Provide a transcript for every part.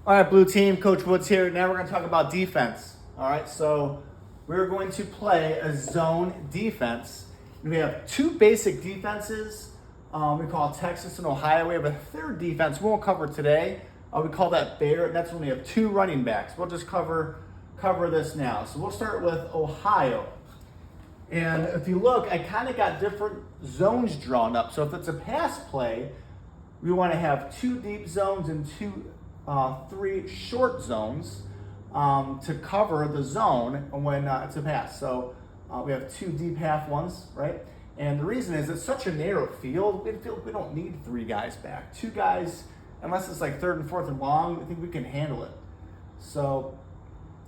All right, blue team, Coach Woods here. Now we're going to talk about defense. All right, so we're going to play a zone defense. We have two basic defenses. We call Texas and Ohio. We have a third defense we won't cover today. We call that Bear, and that's when we have two running backs. We'll just cover this now. So we'll start with Ohio. And if you look, I kind of got different zones drawn up. So if it's a pass play, we want to have two deep zones and three short zones to cover the zone when it's a pass. So we have two deep half ones, right? And the reason is it's such a narrow field, we don't need three guys back. Two guys, unless it's like third and fourth and long, I think we can handle it. So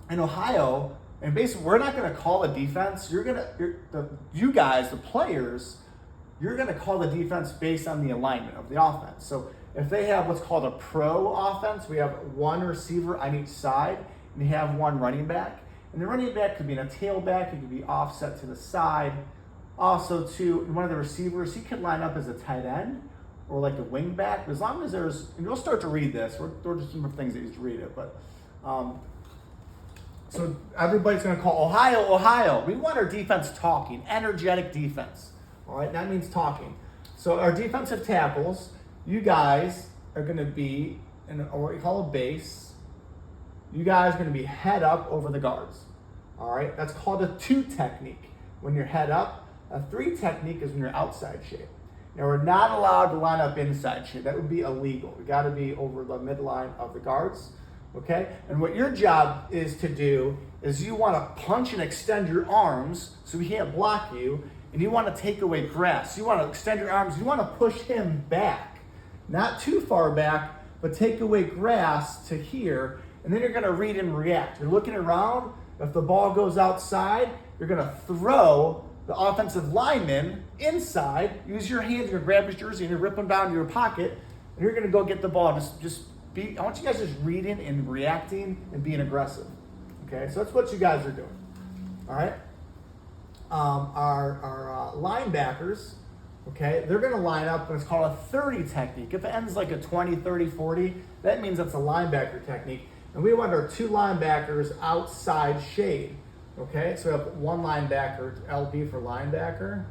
in Ohio, and basically we're not going to call a defense. You guys, the players, you're going to call the defense based on the alignment of the offense. So if they have what's called a pro offense, we have one receiver on each side, and you have one running back. And the running back could be in a tailback, it could be offset to the side. Also, one of the receivers, he could line up as a tight end or like a wing back. As long as and you'll start to read this. We're just some things that you just read it. But so everybody's going to call Ohio, Ohio. We want our defense talking, energetic defense. All right, that means talking. So our defensive tackles, you guys are going to be in what we call a base. You guys are going to be head up over the guards. All right, that's called a 2 technique when you're head up. A 3 technique is when you're outside shape. Now we're not allowed to line up inside shape. That would be illegal. We got to be over the midline of the guards. Okay, and what your job is to do is you want to punch and extend your arms so he can't block you, and you want to take away grass. You want to extend your arms. You want to push him back, not too far back, but take away grass to here, and then you're going to read and react. You're looking around. If the ball goes outside, you're going to throw the offensive lineman inside. Use your hands. You're going to grab his jersey and you rip him down to your pocket, and you're going to go get the ball. I want you guys just reading and reacting and being aggressive. Okay, so that's what you guys are doing. All right. Our linebackers, okay, they're going to line up and it's called a 30 technique. If it ends like a 20, 30, 40, that means that's a linebacker technique. And we want our 2 linebackers outside shade. Okay, so we have one linebacker, LB for linebacker.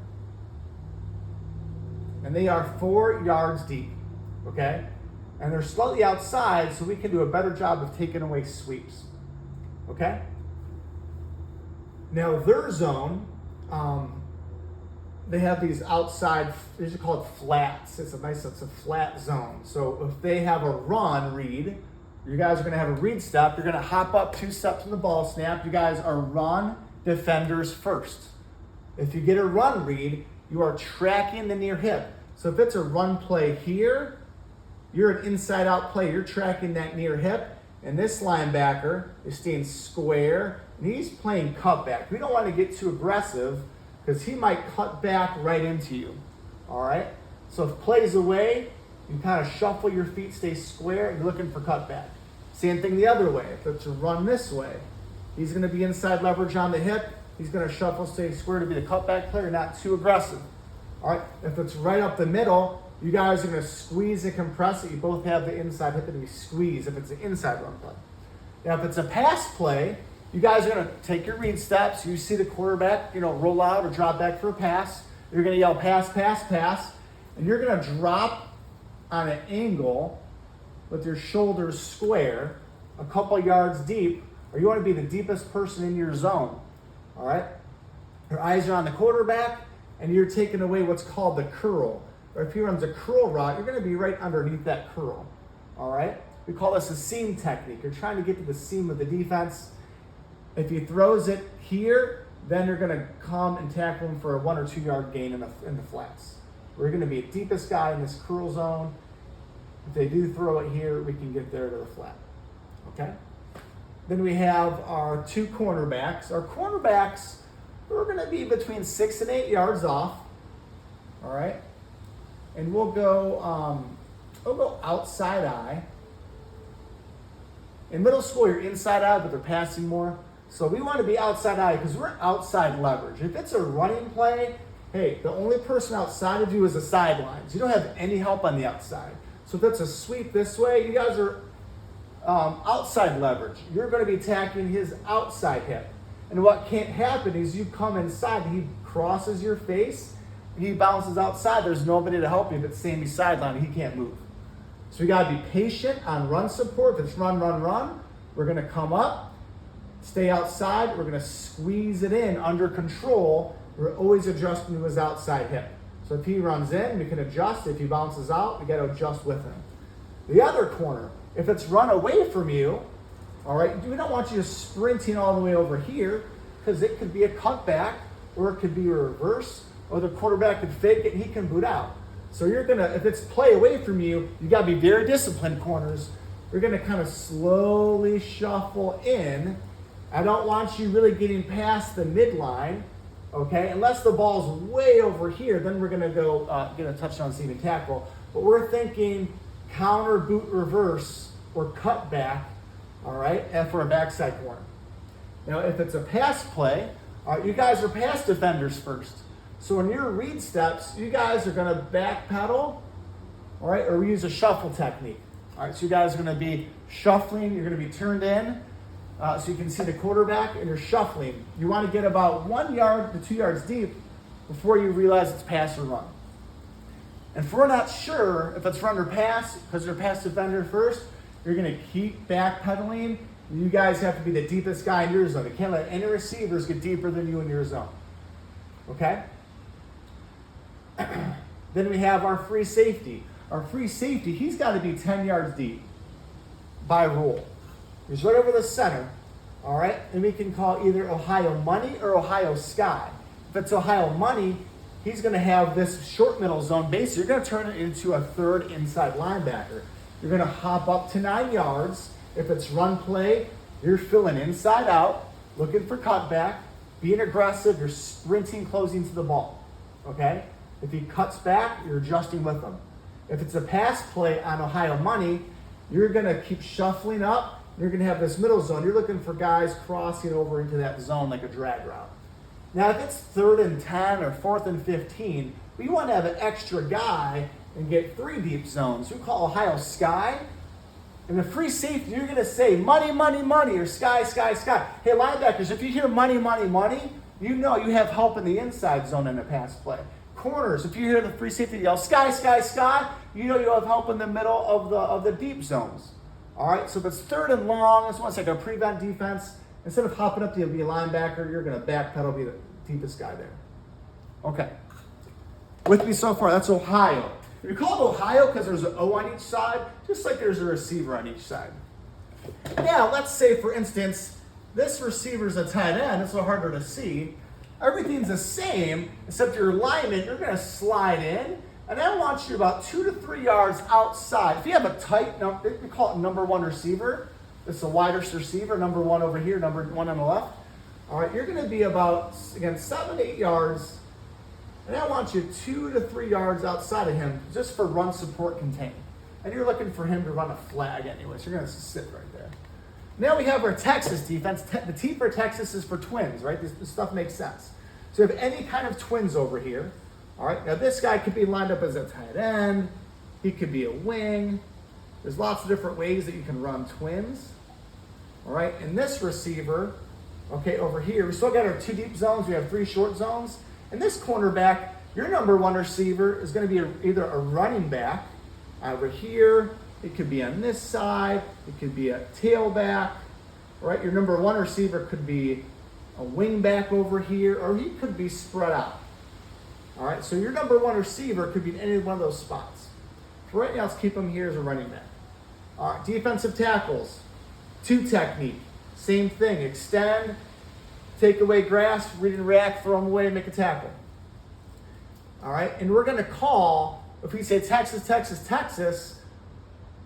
And they are 4 yards deep. Okay? And they're slightly outside so we can do a better job of taking away sweeps. Okay? Now their zone, they have these outside, these are called flats. It's a flat zone. So if they have a run read, you guys are going to have a read step. You're going to hop up 2 steps from the ball snap. You guys are run defenders first. If you get a run read, you are tracking the near hip. So if it's a run play here, you're an inside out play. You're tracking that near hip. And this linebacker is staying square. And he's playing cutback. We don't want to get too aggressive because he might cut back right into you. All right? So if plays away, you kind of shuffle your feet, stay square, and you're looking for cutback. Same thing the other way. If it's a run this way, he's going to be inside leverage on the hip. He's going to shuffle, stay square to be the cutback player, not too aggressive. All right? If it's right up the middle, you guys are going to squeeze and compress it. You both have the inside hip to be squeezed if it's an inside run play. Now, if it's a pass play, you guys are going to take your read steps. You see the quarterback, roll out or drop back for a pass. You're going to yell pass, pass, pass. And you're going to drop on an angle with your shoulders square, a couple yards deep, or you want to be the deepest person in your zone. All right? Your eyes are on the quarterback, and you're taking away what's called the curl. Or if he runs a curl route, you're going to be right underneath that curl. All right? We call this a seam technique. You're trying to get to the seam of the defense. If he throws it here, then you're going to come and tackle him for a 1 or 2 yard gain in the flats. We're going to be the deepest guy in this curl zone. If they do throw it here, we can get there to the flat. Okay? Then we have our 2 cornerbacks. Our cornerbacks, we're going to be between 6 and 8 yards off. All right? And we'll go outside eye. In middle school, you're inside eye, but they're passing more. So we want to be outside eye because we're outside leverage. If it's a running play, hey, the only person outside of you is the sidelines. You don't have any help on the outside. So if it's a sweep this way, you guys are outside leverage. You're going to be attacking his outside hip. And what can't happen is you come inside, he crosses your face, he bounces outside, there's nobody to help you but Sammy sideline, he can't move. So we got to be patient on run support. If it's run, we're going to come up, stay outside, we're going to squeeze it in under control. We're always adjusting to his outside hip. So if he runs in, we can adjust. If he bounces out, we got to adjust with him. The other corner, if it's run away from you, all right, we don't want you just sprinting all the way over here because it could be a cutback or it could be a reverse or the quarterback could fake it and he can boot out. So you're going to, if it's play away from you, you got to be very disciplined, corners. You're going to kind of slowly shuffle in. I don't want you really getting past the midline, okay? Unless the ball's way over here, then we're going to go get a touchdown receiving tackle. But we're thinking counter, boot, reverse, or cut back, all right, and for a backside corner. Now, if it's a pass play, you guys are pass defenders first. So in your read steps, you guys are going to backpedal, all right, or we use a shuffle technique. All right, so you guys are going to be shuffling. You're going to be turned in so you can see the quarterback, and you're shuffling. You want to get about 1 yard to 2 yards deep before you realize it's pass or run. And if we're not sure if it's run or pass, because you're pass defender first, you're going to keep backpedaling. You guys have to be the deepest guy in your zone. You can't let any receivers get deeper than you in your zone. Okay? Then we have our free safety. Our free safety, he's got to be 10 yards deep by rule. He's right over the center, all right? And we can call either Ohio money or Ohio sky. If it's Ohio money, he's going to have this short middle zone base. You're going to turn it into a third inside linebacker. You're going to hop up to 9 yards. If it's run play, you're filling inside out, looking for cutback, being aggressive, you're sprinting, closing to the ball, okay? If he cuts back, you're adjusting with him. If it's a pass play on Ohio money, you're going to keep shuffling up. You're going to have this middle zone. You're looking for guys crossing over into that zone like a drag route. Now, if it's 3rd and 10 or 4th and 15, we want to have an extra guy and get 3 deep zones. We call Ohio sky. And the free safety, you're going to say money, money, money, or sky, sky, sky. Hey, linebackers, if you hear money, money, money, you know you have help in the inside zone in a pass play. Corners, if you hear the free safety yell sky, sky, sky, you know you have help in the middle of the deep zones. All right, so if it's 3rd and long, this one's like a prevent defense. Instead of hopping up to be a linebacker, you're going to backpedal, be the deepest guy there. Okay. With me so far, that's Ohio. We call it Ohio because there's an O on each side, just like there's a receiver on each side. Now, let's say, for instance, this receiver's a tight end. It's a little harder to see. Everything's the same, except your lineman, you're going to slide in, and I want you about 2 to 3 yards outside. If you have a tight, we call it number 1 receiver. It's the widest receiver, number 1 over here, number 1 on the left. All right, you're going to be about, again, 7 to 8 yards, and I want you 2 to 3 yards outside of him just for run support contain. And you're looking for him to run a flag anyway, so you're going to sit right there. Now we have our Texas defense. The T for Texas is for twins, right? This stuff makes sense. So you have any kind of twins over here. All right, now this guy could be lined up as a tight end. He could be a wing. There's lots of different ways that you can run twins. All right, and this receiver, okay, over here, we still got our 2 deep zones. We have 3 short zones. And this cornerback, your number 1 receiver is going to be either a running back over here. It could be on this side. It could be a tailback. All right, your number 1 receiver could be a wing back over here, or he could be spread out. All right, so your number 1 receiver could be in any one of those spots. For right now, let's keep him here as a running back. All right, defensive tackles, 2 technique. Same thing, extend, take away grasp, read and react, throw them away, make a tackle. All right, and we're going to call, if we say Texas, Texas, Texas,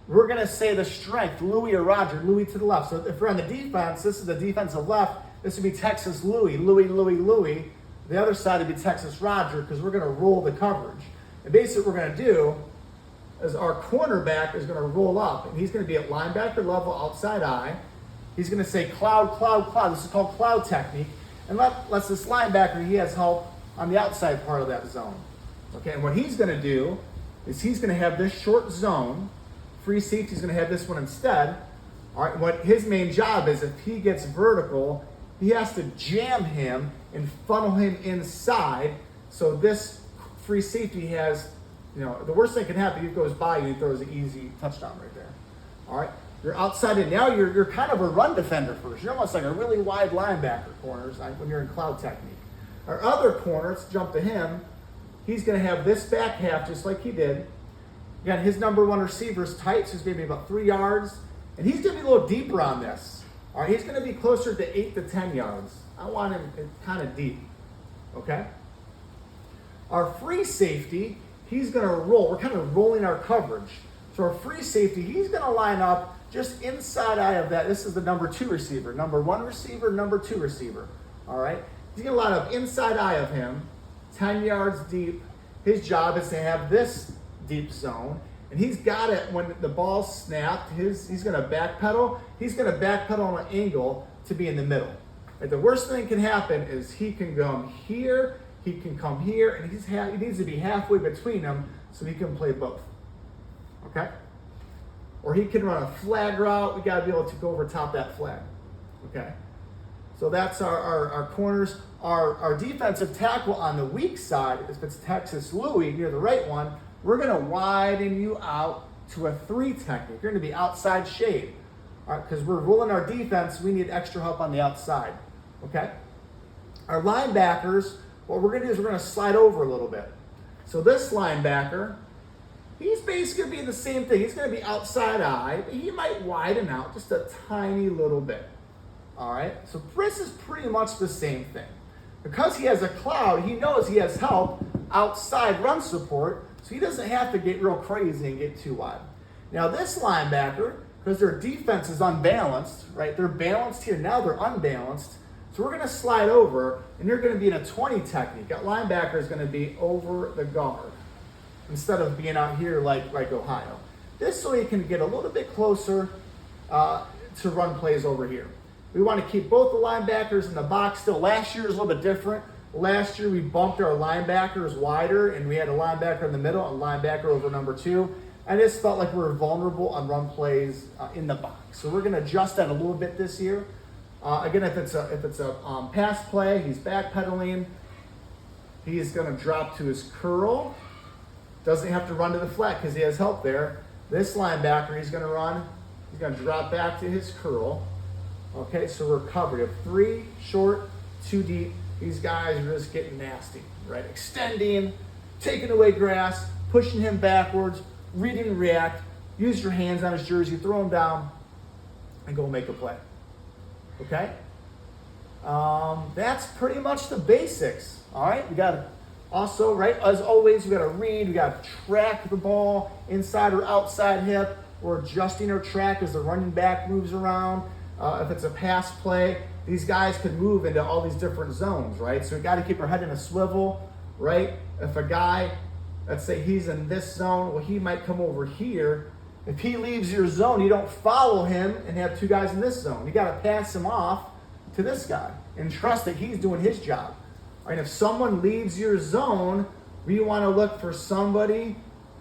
we're going to say the strength, Louis or Roger, Louis to the left. So if we're on the defense, this is the defensive left, this would be Texas Louis, Louis, Louis, Louis. The other side would be Texas Roger because we're going to roll the coverage. And basically what we're going to do is our cornerback is going to roll up, and he's going to be at linebacker level outside eye. He's going to say cloud, cloud, cloud. This is called cloud technique. And let's this linebacker, he has help on the outside part of that zone. Okay, and what he's going to do is he's going to have this short zone. Free safety is going to have this one instead. All right, what his main job is, if he gets vertical, he has to jam him and funnel him inside. So this free safety has, the worst thing can happen, he goes by you and throws an easy touchdown right there. All right, you're outside and now you're kind of a run defender first. You're almost like a really wide linebacker corners when you're in cloud technique. Our other corner, let's jump to him. He's going to have this back half just like he did. Again, his number one receiver is tight, so he's going to be about 3 yards. And he's going to be a little deeper on this. All right, he's going to be closer to 8 to 10 yards. I want him kind of deep, okay? Our free safety, he's going to roll. We're kind of rolling our coverage. So our free safety, he's going to line up just inside eye of that. This is the number 2 receiver. Number 1 receiver, number 2 receiver. All right? He's going to line up inside eye of him, 10 yards deep. His job is to have this deep zone. And he's got it when the ball's snapped. He's going to backpedal. He's going to backpedal on an angle to be in the middle. And the worst thing can happen is he can come here, he can come here, and he needs to be halfway between them so he can play both. Okay? Or he can run a flag route. We got to be able to go over top that flag. Okay? So that's our corners. Our defensive tackle on the weak side, if it's Texas Louis near the right one, we're going to widen you out to a 3 technique. You're going to be outside shade. All right, because we're rolling our defense, we need extra help on the outside. Okay? Our linebackers, what we're going to do is we're going to slide over a little bit. So this linebacker, he's basically going to be the same thing. He's going to be outside eye, but he might widen out just a tiny little bit. All right? So this is pretty much the same thing. Because he has a cloud, he knows he has help outside run support, so he doesn't have to get real crazy and get too wide. Now this linebacker, because their defense is unbalanced, right? They're balanced here, now they're unbalanced. So we're going to slide over, and you're going to be in a 20 technique. That linebacker is going to be over the guard instead of being out here like Ohio. This so he can get a little bit closer to run plays over here. We want to keep both the linebackers in the box still. Last year was a little bit different. Last year we bumped our linebackers wider, and we had a linebacker in the middle, a linebacker over number 2. I just felt like we were vulnerable on run plays in the box. So we're going to adjust that a little bit this year. Again, if it's a pass play, he's backpedaling. He's going to drop to his curl. Doesn't have to run to the flat because he has help there. This linebacker, he's going to run. He's going to drop back to his curl. Okay, so we're covered. We have 3 short, 2 deep. These guys are just getting nasty, right? Extending, taking away grass, pushing him backwards, read and react. Use your hands on his jersey, throw him down, and go make a play. Okay? That's pretty much the basics. All right? We got to also, right, as always, we got to read. We got to track the ball inside or outside hip. We're adjusting our track as the running back moves around. If it's a pass play, these guys could move into all these different zones, right? So we got to keep our head in a swivel, right? If a guy, let's say he's in this zone, well, he might come over here. If he leaves your zone, you don't follow him and have 2 guys in this zone. You got to pass him off to this guy and trust that he's doing his job. All right, if someone leaves your zone, we want to look for somebody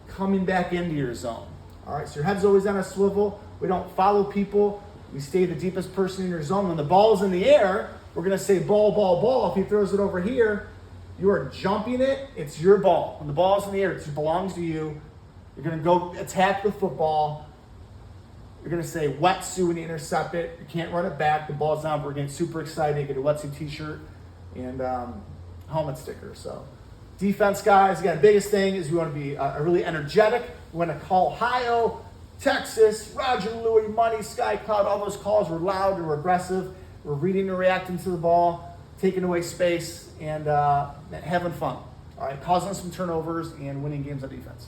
coming back into your zone. All right, so your head's always on a swivel. We don't follow people. We stay the deepest person in your zone. When the ball's in the air, we're going to say ball, ball, ball. If he throws it over here, you are jumping it. It's your ball. When the ball's in the air, it belongs to you. You're going to go attack the football. You're going to say wetsuit when you intercept it. You can't run it back. The ball's down. We're getting super excited. You get a wetsuit t-shirt and helmet sticker. So defense, guys, again, biggest thing is we want to be really energetic. We want to call Ohio, Texas, Roger Louis, Money, Sky Cloud. All those calls were loud and were aggressive. We're reading and reacting to the ball, taking away space, and having fun. All right, causing some turnovers and winning games on defense.